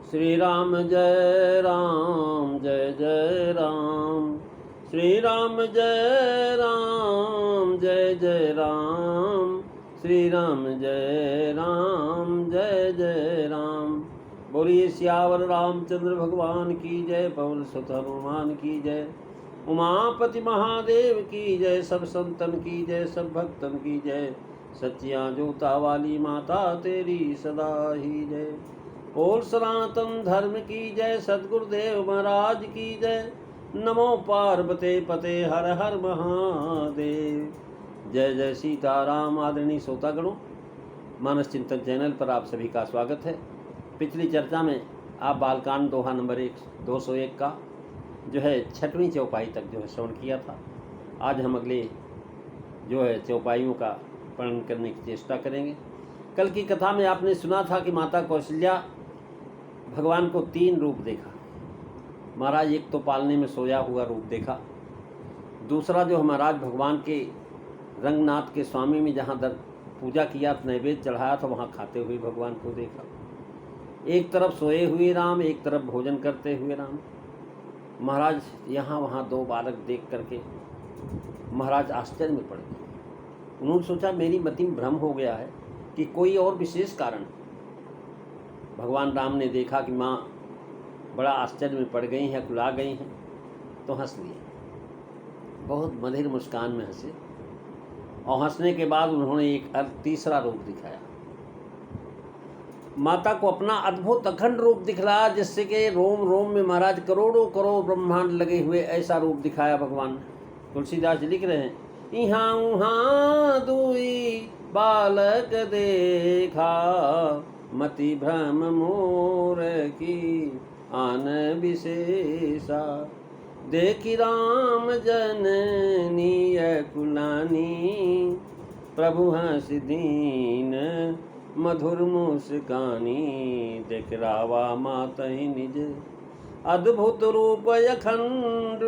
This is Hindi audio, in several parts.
श्री राम जय राम जय जय राम। श्री राम जय राम जय जय राम। श्री राम जय राम जय जय राम। बोलिए सियावर रामचंद्र भगवान की जय, पवन सुत हनुमान की जय, उमापति महादेव की जय, सब संतन की जय, सब भक्तन की जय, सच्चियां जोता वाली माता तेरी सदा ही जय। बोल सनातन धर्म की जय, सद्गुरुदेव महाराज की जय। नमो पार्वते पते हर हर महादेव। जय जय सीताराम। आदरणीय श्रोतागणों, मानस चिंतन चैनल पर आप सभी का स्वागत है। पिछली चर्चा में आप बालकांड दोहा नंबर 201 का जो है 6वीं चौपाई तक जो है श्रवण किया था। आज हम अगले जो है चौपाइयों का वर्णन करने की चेष्टा करेंगे। कल की कथा में आपने सुना था कि माता कौशल्या भगवान को 3 रूप देखा। महाराज एक तो पालने में सोया हुआ रूप देखा, दूसरा जो महाराज भगवान के रंगनाथ के स्वामी में जहाँ पूजा किया, नैवेद्य चढ़ाया था, वहाँ खाते हुए भगवान को देखा। एक तरफ सोए हुए राम, एक तरफ भोजन करते हुए राम। महाराज यहाँ वहाँ 2 बालक देख करके महाराज आश्चर्य में पड़ गए। उन्होंने सोचा मेरी मति में भ्रम हो गया है कि कोई और विशेष कारण। भगवान राम ने देखा कि माँ बड़ा आश्चर्य में पड़ गई हैं, कुला गई हैं, तो हंस लिए। बहुत मधुर मुस्कान में हंसे और हंसने के बाद उन्होंने एक तीसरा रूप दिखाया। माता को अपना अद्भुत अखंड रूप दिखलाया, जिससे कि रोम रोम में महाराज करोड़ों करोड़ ब्रह्मांड लगे हुए ऐसा रूप दिखाया भगवान। तुलसीदास जी लिख रहे हैं, इहाँ उहाँ दुई बालक देखा, मति भ्रम मोर की आन विशेषा। देखी राम जननी कुलानी, प्रभु हंस दीन मधुर मुस्कानी। देख रावा मातहि निज अद्भुत रूप अखंड,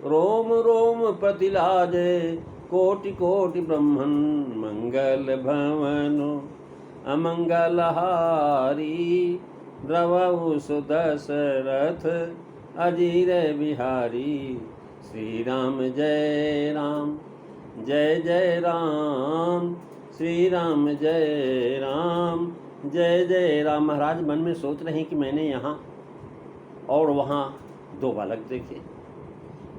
रोम रोम प्रतिलाजे कोटि कोटि ब्रह्मन। मंगल भवन अमंगलहारी, द्रवहु सुदशरथ अजीर बिहारी। श्री राम जय राम जय जय राम। श्री राम जय राम जय जय राम। महाराज मन में सोच रहे हैं कि मैंने यहाँ और वहाँ 2 बालक देखे।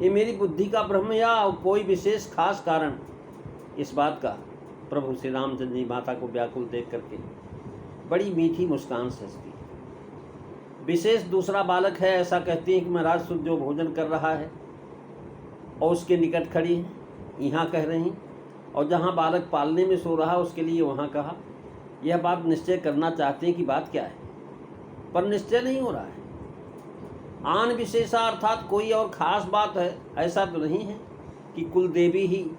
ये मेरी बुद्धि का भ्रम या कोई विशेष खास कारण इस बात का। प्रभु श्री रामचंद्र जी माता को व्याकुल देख करके बड़ी मीठी मुस्कान से हंसती। विशेष दूसरा बालक है, ऐसा कहती हैं कि महाराज सुध जो भोजन कर रहा है और उसके निकट खड़ी है, यहाँ कह रही, और जहाँ बालक पालने में सो रहा उसके लिए वहाँ कहा। यह बात निश्चय करना चाहते हैं कि बात क्या है, पर निश्चय नहीं हो रहा है। आन विशेषा अर्थात कोई और ख़ास बात है, ऐसा तो नहीं है कि कुलदेवी ही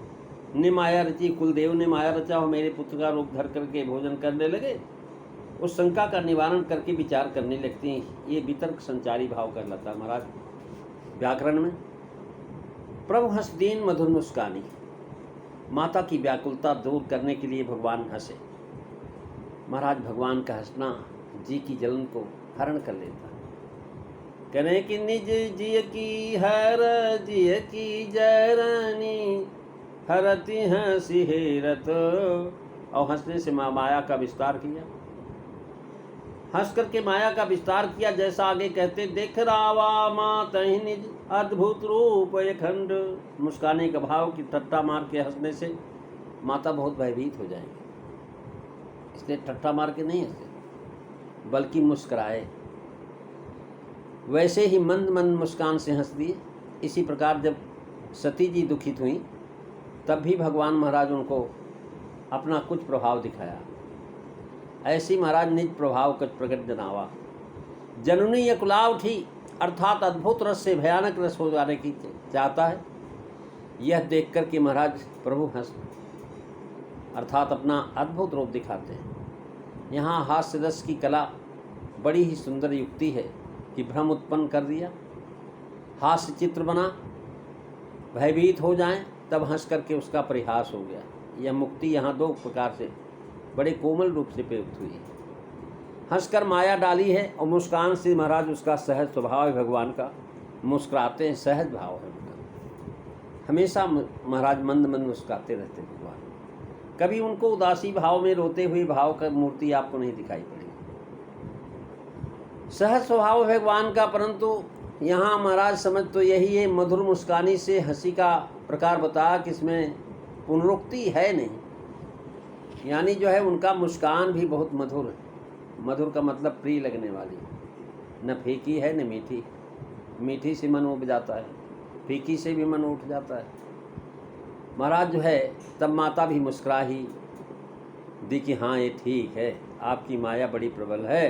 ने माया रची, कुलदेव ने माया रचा और मेरे पुत्र का रूप धर करके भोजन करने लगे। उस शंका का निवारण करके विचार करने लगते हैं। ये वितर्क संचारी भाव कहलाता है महाराज व्याकरण में। प्रभु हंस दीन मधुर मुस्कानी। माता की व्याकुलता दूर करने के लिए भगवान हंसे। महाराज भगवान का हंसना जी की जलन को हरण कर लेता। करें कि निज जिय की हर जिय की जरनी, हरती हंसी हेरत। और हंसने से माया का विस्तार किया। हंस करके माया का विस्तार किया, जैसा आगे कहते, देख रावा मातहि निज अद्भुत रूप अखंड। मुस्काने का भाव कि ठट्ठा मार के हंसने से माता बहुत भयभीत हो जाएंगे, इसलिए ठट्ठा मार के नहीं हंसे बल्कि मुस्कराए। वैसे ही मंद मंद मुस्कान से हंस दिए। इसी प्रकार जब सती जी दुखित हुई तब भी भगवान महाराज उनको अपना कुछ प्रभाव दिखाया। ऐसी महाराज निज प्रभाव कछ प्रकट जनावा। जननी अकुला उठी, अर्थात अद्भुत रस से भयानक रस हो जाने की चाहता है। यह देख कर के महाराज प्रभु हंस अर्थात अपना अद्भुत रूप दिखाते हैं। यहाँ हास्य रस की कला बड़ी ही सुंदर युक्ति है कि भ्रम उत्पन्न कर दिया, हास्य चित्र बना, भयभीत हो जाएं, तब हंस करके उसका परिहास हो गया। यह मुक्ति यहाँ 2 प्रकार से बड़े कोमल रूप से प्रयुक्त हुई है। हंसकर माया डाली है और मुस्कान से महाराज उसका सहज स्वभाव है भगवान का, मुस्कुराते हैं, सहज भाव है उनका, हमेशा महाराज मंद मंद मुस्कुराते रहते हैं भगवान। कभी उनको उदासी भाव में रोते हुए भाव का मूर्ति आपको नहीं दिखाई पड़ेगी। सहज स्वभाव भगवान का, परंतु यहाँ महाराज समझ तो यही है, मधुर मुस्कानी से हंसी का प्रकार बताया कि इसमें पुनरुक्ति है नहीं, यानी जो है उनका मुस्कान भी बहुत मधुर है। मधुर का मतलब प्रिय लगने वाली, न फीकी है न मीठी। मीठी से मन उब जाता है, फीकी से भी मन उठ जाता है। महाराज जो है तब माता भी मुस्कुरा ही दी कि हाँ ये ठीक है, आपकी माया बड़ी प्रबल है।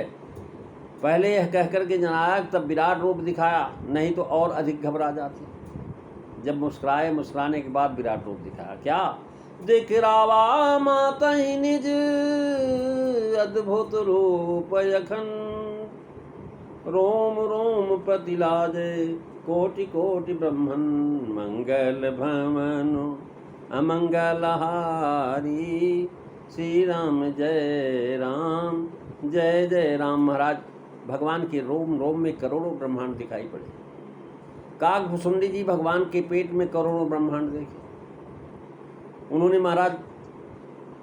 पहले यह कहकर के जनायक तब विराट रूप दिखाया, नहीं तो और अधिक घबरा जाती। जब मुस्कुराए, मुस्कुराने के बाद विराट रूप दिखाया। क्या दिखरावा माता ही निज अद्भुत रूप यखन, रोम रोम प्रति लाजे कोटि कोटि ब्रह्मन, मंगल भवनु अमंगल हारी, श्री राम जय राम जय जय राम। महाराज भगवान के रोम रोम में करोड़ों ब्रह्मांड दिखाई पड़े। काकभुसुंडी जी भगवान के पेट में करोड़ों ब्रह्मांड देखे। उन्होंने महाराज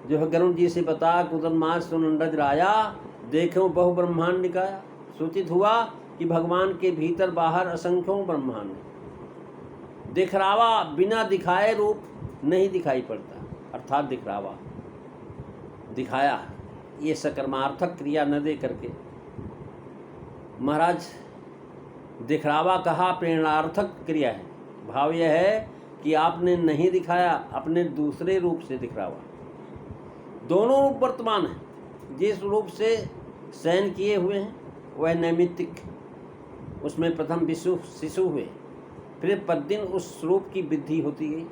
जो है गरुड़ जी से बताया, कुदनमाज सुनंडज राया, देखो बहु ब्रह्मांड निकाया। सूचित हुआ कि भगवान के भीतर बाहर असंख्यों ब्रह्मांड है। दिखरावा बिना दिखाए रूप नहीं दिखाई पड़ता, अर्थात दिखरावा दिखाया, ये सकर्मार्थक क्रिया न दे करके महाराज दिखरावा कहा, प्रेरणार्थक क्रिया है। भाव यह है कि आपने नहीं दिखाया, अपने दूसरे रूप से दिखरावा। दोनों रूप वर्तमान हैं। जिस रूप से शयन किए हुए हैं वह नैमित्तिक, उसमें प्रथम विशु शिशु हुए, फिर प्रतिदिन उस रूप की वृद्धि होती गई।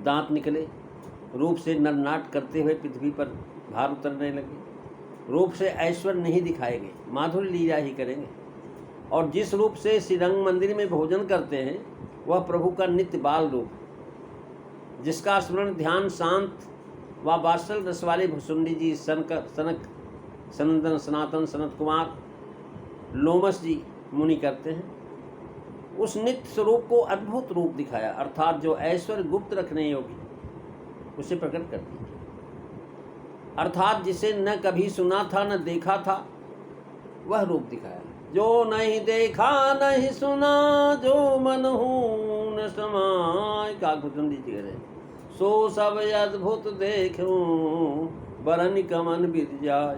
दांत निकले, रूप से नरनाट करते हुए पृथ्वी पर भार उतरने लगे। रूप से ऐश्वर्य नहीं दिखाए गए, माधुर्य लीला ही करेंगे। और जिस रूप से श्रीरंग मंदिर में भोजन करते हैं वह प्रभु का नित्य बाल रूप, जिसका स्मरण ध्यान शांत व वात्सल रस वाले भुसुंडी जी, सनक सनंदन सनातन सनत कुमार लोमस जी मुनि करते हैं। उस नित्य स्वरूप को अद्भुत रूप दिखाया, अर्थात जो ऐश्वर्य गुप्त रखने योग्य उसे प्रकट कर दिया। अर्थात जिसे न कभी सुना था न देखा था वह रूप दिखाया। जो नहीं देखा नहीं सुना, जो मन हूँ न समाय, काकभुसुंडी जी कह रहे, सो सब अद्भुत देखूं बरन कमन बिद जाय।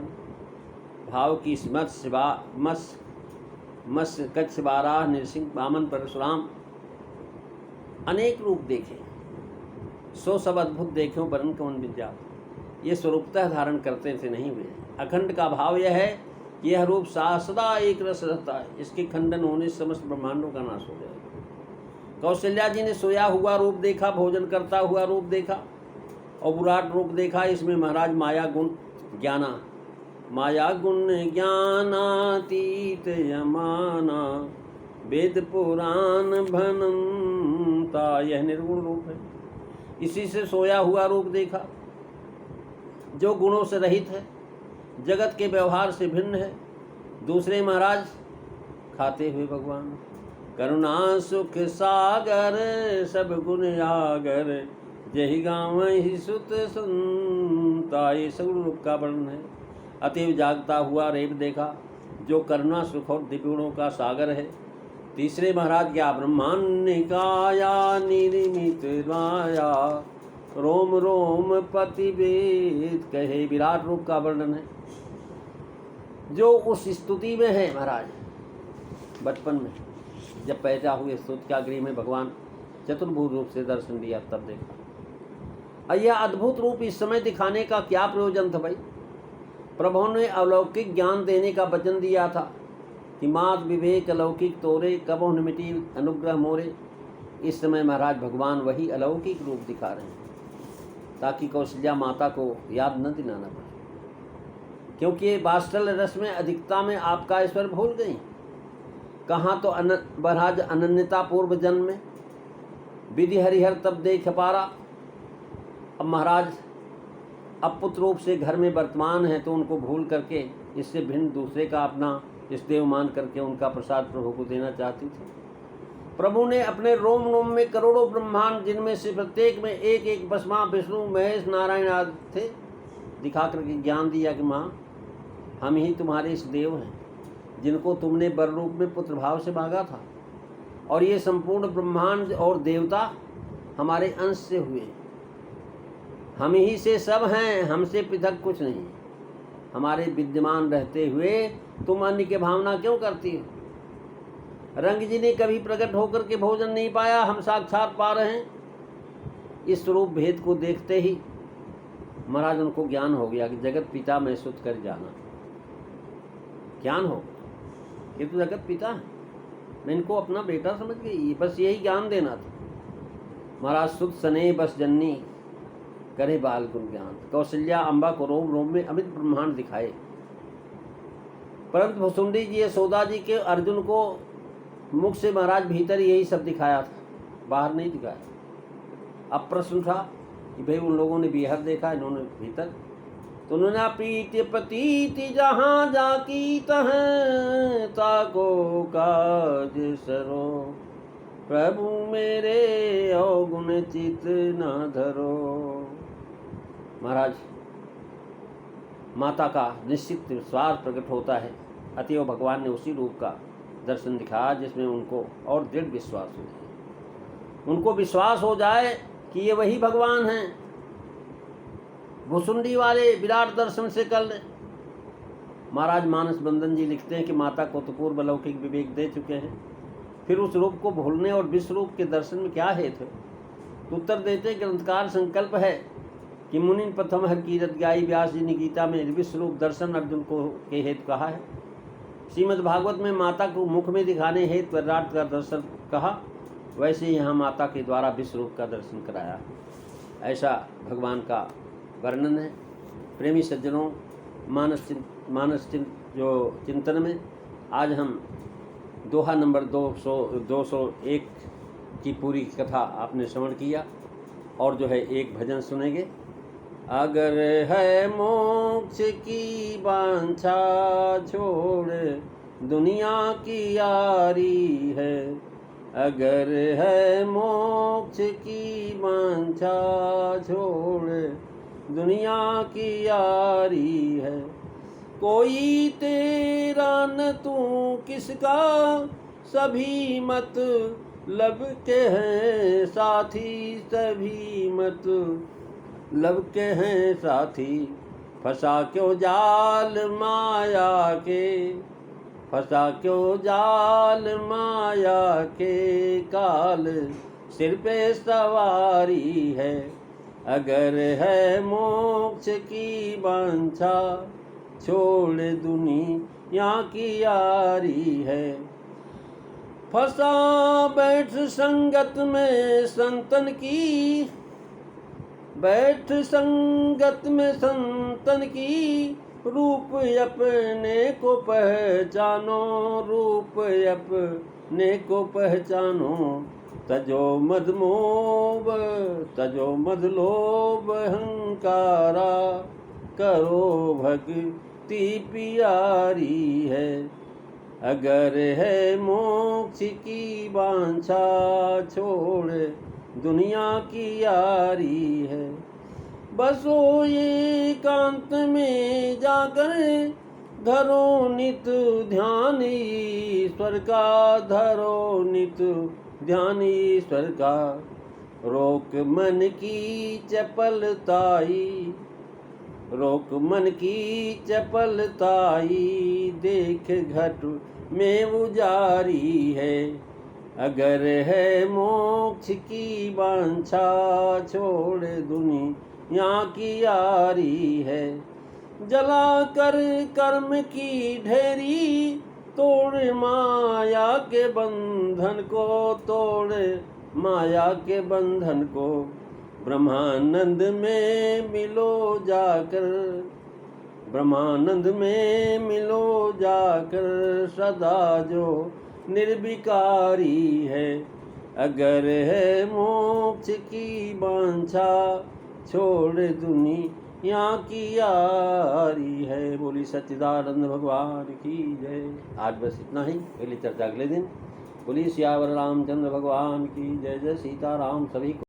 भाव की मत्स्य कच्छ बाराह नृसिंह वामन परशुराम अनेक रूप देखे, सो सब अद्भुत देखे बरन कमन बिद जाय। ये स्वरूपतः धारण करते से नहीं हुए। अखंड का भाव यह है, यह रूप सदा एक रस रहता है, इसके खंडन होने से समस्त ब्रह्मांडों का नाश हो जाएगा। कौशल्या जी ने सोया हुआ रूप देखा, भोजन करता हुआ रूप देखा और विराट रूप देखा। इसमें महाराज माया गुण ज्ञाना, माया गुण ज्ञानातीत यमाना, वेद पुराण भनता, यह निर्गुण रूप है। इसी से सोया हुआ रूप देखा, जो गुणों से रहित है, जगत के व्यवहार से भिन्न है। दूसरे महाराज खाते हुए भगवान, करुणा सुख सागर सब गुण आगर, जही गाँव ही सुत संता, ये सगुण रूप का वर्णन है। अतएव जागता हुआ रेप देखा, जो करुणा सुख और दिव्य गुणों का सागर है। तीसरे महाराज क्या, ब्रह्मांड निकाया निर्मित माया, रोम रोम पतिवेद कहे, विराट रूप का वर्णन है। जो उस स्तुति में है महाराज, बचपन में जब पैदा हुए स्तुति गृह में भगवान चतुर्भुज रूप से दर्शन दिया, तब देखा। यह अद्भुत रूप इस समय दिखाने का क्या प्रयोजन था भाई? प्रभु ने अलौकिक ज्ञान देने का वचन दिया था कि मात विवेक अलौकिक तोरे, कबो न मिटी अनुग्रह मोरे। इस समय महाराज भगवान वही अलौकिक रूप दिखा रहे हैं, ताकि कौशल्या माता को याद न दिलाना पड़े, क्योंकि ये वात्सल्य रस में अधिकता में आपका ईश्वर भूल गई। कहाँ तो महाराज अनन्यता पूर्व जन्म में विधि हरिहर तब देख पारा। अब महाराज अब पुत्र रूप से घर में वर्तमान है तो उनको भूल करके इससे भिन्न दूसरे का अपना इष्टदेव मान करके उनका प्रसाद प्रभु को देना चाहती थी। प्रभु ने अपने रोम रोम में करोड़ों ब्रह्मांड, जिनमें से प्रत्येक में एक एक ब्रह्मा, विष्णु, महेश, नारायण आदि थे, दिखा करके ज्ञान दिया कि माँ, हम ही तुम्हारे इस देव हैं जिनको तुमने बर रूप में पुत्र भाव से मांगा था, और ये संपूर्ण ब्रह्मांड और देवता हमारे अंश से हुए, हम ही से सब हैं, हमसे पृथक कुछ नहीं। हमारे विद्यमान रहते हुए तुम अन्य की भावना क्यों करती हो? रंग जी ने कभी प्रकट होकर के भोजन नहीं पाया, हम साक्षात पा रहे हैं। इस स्वरूप भेद को देखते ही महाराज उनको ज्ञान हो गया कि जगत पिता मैं सुत कर जाना। ज्ञान हो गया कि तू जगत पिता है, मैं इनको अपना बेटा समझ गई, बस यही ज्ञान देना था। महाराज सुत सने बस जननी करे बाल गुण ज्ञान, कौशल्या अम्बा को रोम रोम में अमित ब्रह्मांड दिखाए। परंतु भुसुंडी जी यशोदा जी के अर्जुन को मुख से महाराज भीतर यही सब दिखाया था, बाहर नहीं दिखाया। अब प्रश्न था कि भाई उन लोगों ने बाहर देखा, इन्होंने भीतर, तो उन्होंने पीत पतीति जहाँ जाकी तहाँ ताको काज सरो, प्रभु मेरे अवगुण चित न धरो। महाराज माता का निश्चित विश्वास प्रकट होता है, अतएव भगवान ने उसी रूप का दर्शन दिखाया जिसमें उनको और दृढ़ विश्वास हो जाए, उनको विश्वास हो जाए कि ये वही भगवान हैं। भुसुंडी वाले विराट दर्शन से कल महाराज मानस बंदन जी लिखते हैं कि माता को तो पूर्व अलौकिक विवेक दे चुके हैं, फिर उस रूप को भूलने और विश्व रूप के दर्शन में क्या हेतु? तो उत्तर देते ग्रंथकार संकल्प है कि मुनि प्रथम हर कीरत गाई, व्यास जी ने गीता में विश्व रूप दर्शन अर्जुन को के हेतु कहा है। श्रीमद् भागवत में माता को मुख में दिखाने हेतु विराट का दर्शन कहा, वैसे यहाँ माता के द्वारा विश्व रूप का दर्शन कराया। ऐसा भगवान का वर्णन है। प्रेमी सज्जनों, मानस चिंतन में आज हम दोहा नंबर 201 की पूरी कथा आपने श्रवण किया, और जो है एक भजन सुनेंगे। अगर है मोक्ष की वांछा छोड़ दुनिया की यारी है, अगर है मोक्ष की वांछा छोड़ दुनिया की यारी है, कोई तेरा न तू किसका, सभी मत लब के हैं साथी, सभी मत लब के हैं साथी। फंसा क्यों जाल माया के, फंसा क्यों जाल माया के, काल सिर पे सवारी है, अगर है मोक्ष की वांछा छोड़ दुनिया की यारी है। फंसा बैठ संगत में संतन की, बैठ संगत में संतन की, रूप अपने को पहचानो, रूप अपने को पहचानो। तजो मद मोह, तजो मद लोभ अहंकारा, करो भक्ति प्यारी है, अगर है मोक्ष की वांछा छोड़ दुनिया की यारी है। बसो एकांत में जाकर धरो नित ध्यान ईश्वर का, धरो नित ध्यान ईश्वर का। रोक मन की चपलताई, रोक मन की चपलताई, देख घट में उजारी है, अगर है मोक्ष की वांछा छोड़ दुनिया की यारी है। जला कर कर्म की ढेरी, तोड़ माया के बंधन को, तोड़ माया के बंधन को। ब्रह्मानंद में मिलो जाकर, ब्रह्मानंद में मिलो जाकर, सदा जो निर्विकारी है, अगर है मोक्ष की वांछा छोड़ दुनिया यहाँ की यारी है। बोली सच्चिदानंद भगवान की जय। आज बस इतना ही, अगली चर्चा अगले दिन। बोली सियावर रामचंद्र भगवान की जय। जय सीताराम। सभी को